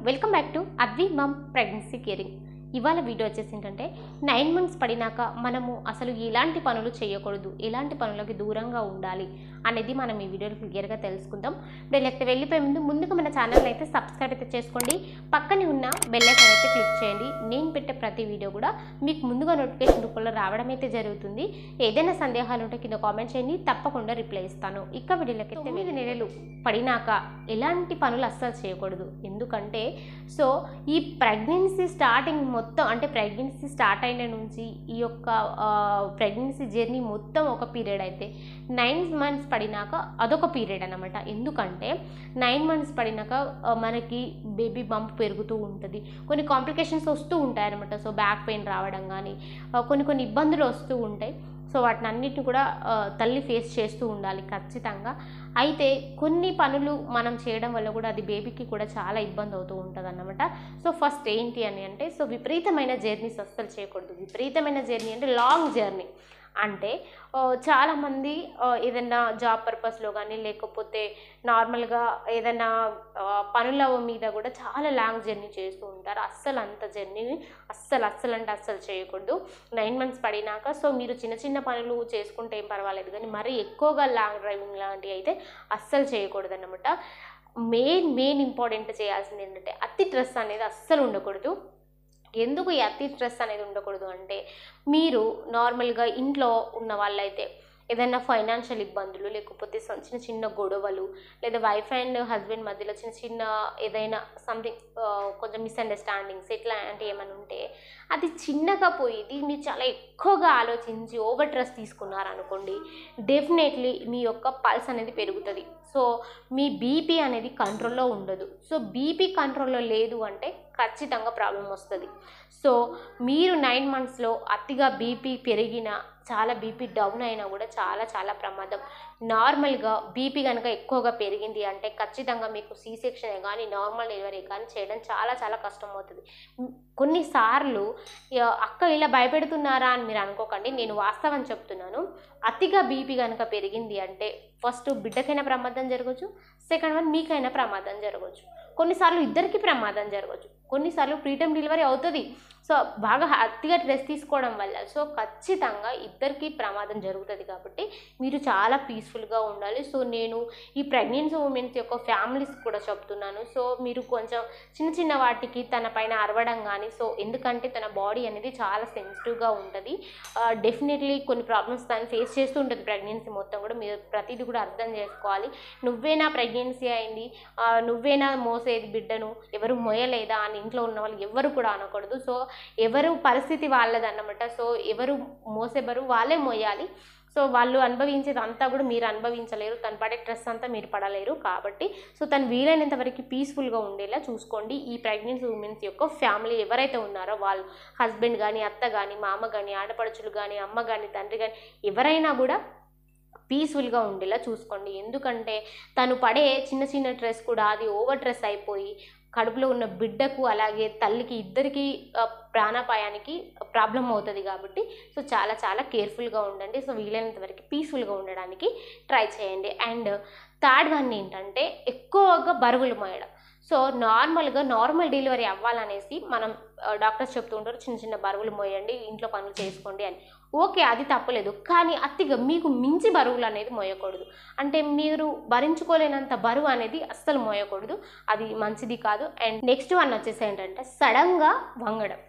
Welcome back to Advi mum pregnancy caring. ఇవాళ video వచ్చేసి ఏంటంటే 9 మంత్స్ పడినాక మనము అసలు ఎలాంటి పనులు చేయకూడదు, ఎలాంటి పనులకి దూరంగా ఉండాలి అనేది మనం ఈ వీడియోలో క్లియర్గా తెలుసుకుందాం. లేకపోతే వెళ్ళిపోయే ముందుగా మన ఛానల్ని అయితే సబ్స్క్రైబ్ అయితే చేసుకోండి, పక్కనే ఉన్న బెల్ ఐకాన్ అయితే క్లిక్ చేయండి. నేను పెట్టే ప్రతి వీడియో కూడా మీకు ముందుగా నోటిఫికేషన్ రూపంలో రావడం అయితే జరుగుతుంది. ఏదైనా సందేహాలు ఉంటే కింద కామెంట్ చేయండి, తప్పకుండా రిప్లై ఇస్తాను. ఇక వీడియోలకి అయితే 9 నెలలు పడినాక ఎలాంటి పనులు అస్సలు చేయకూడదు. ఎందుకంటే ఈ ప్రెగ్నెన్సీ స్టార్టింగ్ మొత్తం అంటే ప్రెగ్నెన్సీ స్టార్ట్ అయిన నుంచి ఈ యొక్క ప్రెగ్నెన్సీ జర్నీ మొత్తం ఒక పీరియడ్ అయితే 9 మంత్స్ పడినాక అదొక పీరియడ్ అన్నమాట. ఎందుకంటే 9 మంత్స్ పడినాక మనకి బేబీ బంప్ పెరుగుతూ ఉంటుంది, కొన్ని కాంప్లికేషన్స్ వస్తూ ఉంటాయి అన్నమాట. బ్యాక్ పెయిన్ రావడం కానీ కొన్ని ఇబ్బందులు వస్తూ ఉంటాయి. వాటిని అన్నిటిని కూడా తల్లి ఫేస్ చేస్తూ ఉండాలి ఖచ్చితంగా. అయితే కొన్ని పనులు మనం చేయడం వల్ల కూడా అది బేబీకి కూడా చాలా ఇబ్బంది అవుతూ ఉంటుంది అన్నమాట. ఫస్ట్ ఏంటి అని అంటే విపరీతమైన జర్నీస్ అస్సలు చేయకూడదు. విపరీతమైన జర్నీ అంటే లాంగ్ జర్నీ. అంటే చాలామంది ఏదైనా జాబ్ పర్పస్లో కానీ లేకపోతే నార్మల్గా ఏదైనా పనుల మీద కూడా చాలా లాంగ్ జర్నీ చేస్తూ ఉంటారు. అస్సలు అంత జర్నీని అస్సలు చేయకూడదు 9 మంత్స్ పడినాక. మీరు చిన్న పనులు చేసుకుంటే ఏం పర్వాలేదు, కానీ మరీ ఎక్కువగా లాంగ్ డ్రైవింగ్ లాంటివి అయితే అస్సలు చేయకూడదు అన్నమాట. మెయిన్ ఇంపార్టెంట్ చేయాల్సింది ఏంటంటే అతి స్ట్రెస్ అనేది అస్సలు ఉండకూడదు. ఎందుకు ఈ అతి స్ట్రెస్ అనేది ఉండకూడదు అంటే, మీరు నార్మల్గా ఇంట్లో ఉన్న వాళ్ళైతే ఏదైనా ఫైనాన్షియల్ ఇబ్బందులు లేకపోతే చిన్న గొడవలు లేదా వైఫ్ అండ్ హస్బెండ్ మధ్యలో చిన్న ఏదైనా సంథింగ్ కొంచెం మిస్అండర్స్టాండింగ్స్ ఇట్లాంటివి ఏమైనా ఉంటే అది చిన్నగా పోయి మీరు చాలా ఎక్కువగా ఆలోచించి ఓవర్ స్ట్రెస్ తీసుకున్నారనుకోండి, డెఫినెట్లీ మీ యొక్క పల్స్ అనేది పెరుగుతుంది. మీ బీపీ అనేది కంట్రోల్లో ఉండదు. బీపీ కంట్రోల్లో లేదు అంటే ఖచ్చితంగా ప్రాబ్లం వస్తుంది. మీరు 9 మంత్స్లో అతిగా బీపీ పెరిగినా, చాలా బీపీ డౌన్ అయినా కూడా చాలా ప్రమాదం. నార్మల్గా బీపీ కనుక ఎక్కువగా పెరిగింది అంటే ఖచ్చితంగా మీకు సీ సెక్షన్ కానీ నార్మల్ డెలివరీ కానీ చేయడం చాలా కష్టం అవుతుంది. కొన్నిసార్లు అక్క ఇలా భయపెడుతున్నారా అని మీరు అనుకోకండి, నేను వాస్తవం చెప్తున్నాను. అతిగా బీపీ కనుక పెరిగింది అంటే ఫస్ట్ బిడ్డకైనా ప్రమాదం జరగవచ్చు, సెకండ్ వన్ మీకైనా ప్రమాదం జరగవచ్చు, కొన్నిసార్లు ఇద్దరికి ప్రమాదం జరగవచ్చు, కొన్నిసార్లు ప్రీటర్మ్ డెలివరీ అవుతుంది. బాగా అతిగా స్ట్రెస్ తీసుకోవడం వల్ల ఖచ్చితంగా ఇద్దరికి ప్రమాదం జరుగుతుంది. కాబట్టి మీరు చాలా పీస్ఫుల్గా ఉండాలి. నేను ఈ ప్రెగ్నెన్సీ ఉమెన్స్ యొక్క ఫ్యామిలీస్ కూడా చెప్తున్నాను. మీరు కొంచెం చిన్న వాటికి తన పైన అరవడం కానీ, ఎందుకంటే తన బాడీ అనేది చాలా సెన్సిటివ్గా ఉంటుంది. డెఫినెట్లీ కొన్ని ప్రాబ్లమ్స్ తను ఫేస్ చేస్తూ ఉంటుంది ప్రెగ్నెన్సీ మొత్తం కూడా. మీరు ప్రతిదీ కూడా అర్థం చేసుకోవాలి. నువ్వేనా ప్రెగ్నెన్సీ అయింది, నువ్వేనా మోసేది బిడ్డను, ఎవరు మోయలేదా అని ఇంట్లో ఉన్న వాళ్ళు ఎవరు కూడా అనకూడదు. ఎవరు పరిస్థితి వాళ్ళదన్నమాట. ఎవరు మోసేవారు వాళ్ళే మోయాలి. వాళ్ళు అనుభవించేది అంతా కూడా మీరు అనుభవించలేరు, తను పడే స్ట్రెస్ అంతా మీరు పడలేరు. కాబట్టి తను వీలైనంత వరకు పీస్ఫుల్గా ఉండేలా చూసుకోండి. ఈ ప్రెగ్నెన్సీ ఉమెన్స్ యొక్క ఫ్యామిలీ ఎవరైతే ఉన్నారో వాళ్ళు హస్బెండ్ కానీ, అత్త కానీ, మామ కానీ, ఆడపడుచులు కానీ, అమ్మ కానీ, తండ్రి కానీ ఎవరైనా కూడా పీస్ఫుల్గా ఉండేలా చూసుకోండి. ఎందుకంటే తను పడే చిన్న స్ట్రెస్ కూడా అది ఓవర్ స్ట్రెస్ అయిపోయి కడుపులో ఉన్న బిడ్డకు అలాగే తల్లికి ఇద్దరికి ప్రాణాపాయానికి ప్రాబ్లం అవుతుంది. కాబట్టి చాలా కేర్ఫుల్గా ఉండండి. వీలైనంత వరకు పీస్ఫుల్గా ఉండడానికి ట్రై చేయండి. అండ్ థర్డ్ వన్ ఏంటంటే ఎక్కువగా బరువులు మోయడం. నార్మల్ డెలివరీ అవ్వాలనేసి మనం డాక్టర్స్ చెప్తూ ఉంటారు, చిన్న బరువులు మోయండి, ఇంట్లో పనులు చేసుకోండి అని. ఓకే, అది తప్పలేదు, కానీ అతిగా మీకు మించి బరువులు అనేది మోయకూడదు. అంటే మీరు భరించుకోలేనంత బరువు అనేది అస్సలు మోయకూడదు, అది మంచిది కాదు. అండ్ నెక్స్ట్ వన్ వచ్చేసి ఏంటంటే సడన్గా వంగడం.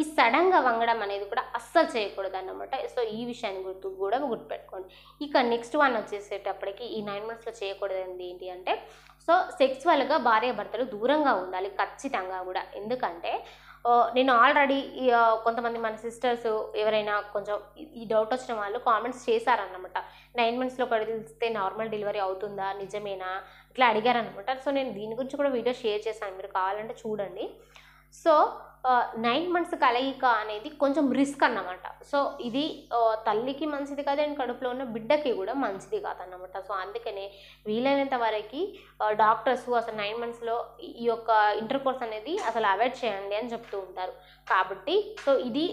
ఈ సడన్గా వంగడం అనేది కూడా అస్సలు చేయకూడదు అన్నమాట. ఈ విషయాన్ని గుర్తుపెట్టుకోండి. ఇక నెక్స్ట్ వన్ వచ్చేసేటప్పటికి ఈ 9 మంత్స్లో చేయకూడదు ఏంటి అంటే సెక్సువల్గా భార్యాభర్తలు దూరంగా ఉండాలి ఖచ్చితంగా కూడా. ఎందుకంటే నేను ఆల్రెడీ కొంతమంది మన సిస్టర్స్ ఎవరైనా కొంచెం ఈ డౌట్ వచ్చిన వాళ్ళు కామెంట్స్ చేశారన్నమాట. 9 మంత్స్లో కలిస్తే నార్మల్ డెలివరీ అవుతుందా, నిజమేనా, ఇట్లా అడిగారనమాట. నేను దీని గురించి కూడా వీడియో షేర్ చేశాను, మీరు కావాలంటే చూడండి. 9 మంత్స్ కలయిక అనేది కొంచెం రిస్క్ అన్నమాట. సో ఇది తల్లికి మంచిది కాదు అండ్ కడుపులో ఉన్న బిడ్డకి కూడా మంచిది కాదన్నమాట. సో అందుకనే వీలైనంత వరకు డాక్టర్స్ అసలు 9 మంత్స్లో ఈ యొక్క ఇంటర్ కోర్స్ అనేది అసలు అవాయిడ్ చేయండి అని చెప్తూ ఉంటారు. కాబట్టి సో ఇది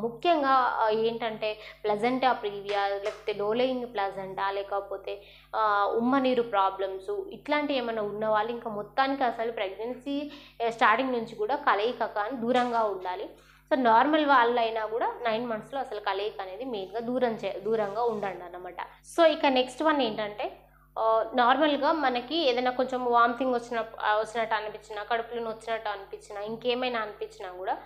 ముఖ్యంగా ఏంటంటే ప్లజెంటా ప్రీవియా, లేకపోతే డోలేయింగ్ ప్లజెంటా, లేకపోతే ఉమ్మ నీరు ప్రాబ్లమ్స్ ఇట్లాంటివి ఏమైనా ఉన్న వాళ్ళు ఇంకా మొత్తానికి అసలు ప్రెగ్నెన్సీ స్టార్టింగ్ నుంచి కూడా కలయిక కానీ దూరంగా ఉండాలి. సో నార్మల్ వాళ్ళైనా కూడా 9 మంత్స్లో అసలు కలయిక అనేది మెయిన్గా దూరంగా ఉండండి అన్నమాట. సో ఇక నెక్స్ట్ వన్ ఏంటంటే నార్మల్గా మనకి ఏదైనా కొంచెం వామిటింగ్ వచ్చినట్టు అనిపించినా, కడుపులో వచ్చినట్టు అనిపించినా, ఇంకేమైనా అనిపించినా కూడా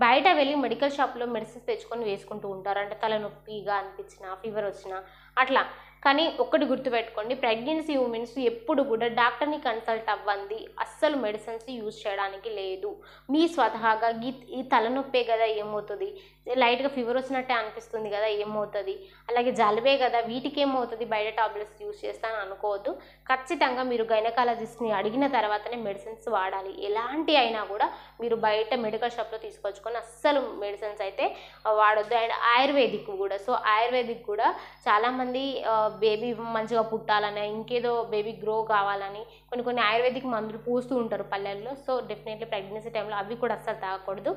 బయట వెళ్ళి మెడికల్ షాప్లో మెడిసిన్స్ తెచ్చుకొని వేసుకుంటూ ఉంటారు. అంటే తలనొప్పిగా అనిపించినా, ఫీవర్ వచ్చినా అట్లా. కానీ ఒక్కటి గుర్తుపెట్టుకోండి, ప్రెగ్నెన్సీ ఉమెన్స్ ఎప్పుడు కూడా డాక్టర్ని కన్సల్ట్ అవ్వండి. అస్సలు మెడిసిన్స్ యూజ్ చేయడానికి లేదు. మీ స్వతహాగా ఈ తలనొప్పే కదా ఏమవుతుంది, లైట్గా ఫీవర్ వచ్చినట్టే అనిపిస్తుంది కదా ఏమవుతుంది, అలాగే జలుబే కదా వీటికి ఏమవుతుంది బయట టాబ్లెట్స్ యూజ్ చేస్తాను అనుకోవద్దు. ఖచ్చితంగా మీరు గైనకాలజిస్ట్ని అడిగిన తర్వాతనే మెడిసిన్స్ వాడాలి. ఎలాంటి అయినా కూడా మీరు బయట మెడికల్ షాప్లో తీసుకొచ్చుకొని అస్సలు మెడిసిన్స్ అయితే వాడొద్దు. అండ్ ఆయుర్వేదిక్ కూడా, సో ఆయుర్వేదిక్ కూడా చాలామంది బేబీ మంచిగా పుట్టాలని, ఇంకేదో బేబీ గ్రో కావాలని కొన్ని ఆయుర్వేదిక్ మందులు పూస్తూ ఉంటారు పల్లెల్లో. సో డెఫినెట్లీ ప్రెగ్నెన్సీ టైంలో అవి కూడా అస్సలు తాగకూడదు.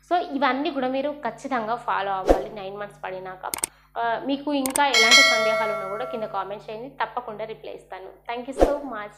సో ఇవన్నీ కూడా మీరు ఖచ్చితంగా ఫాలో అవ్వాలి 9 మంత్స్ పడినాక. మీకు ఇంకా ఎలాంటి సందేహాలు ఉన్నా కూడా కింద కామెంట్ చేయండి, తప్పకుండా రిప్లై ఇస్తాను. Thank you so much.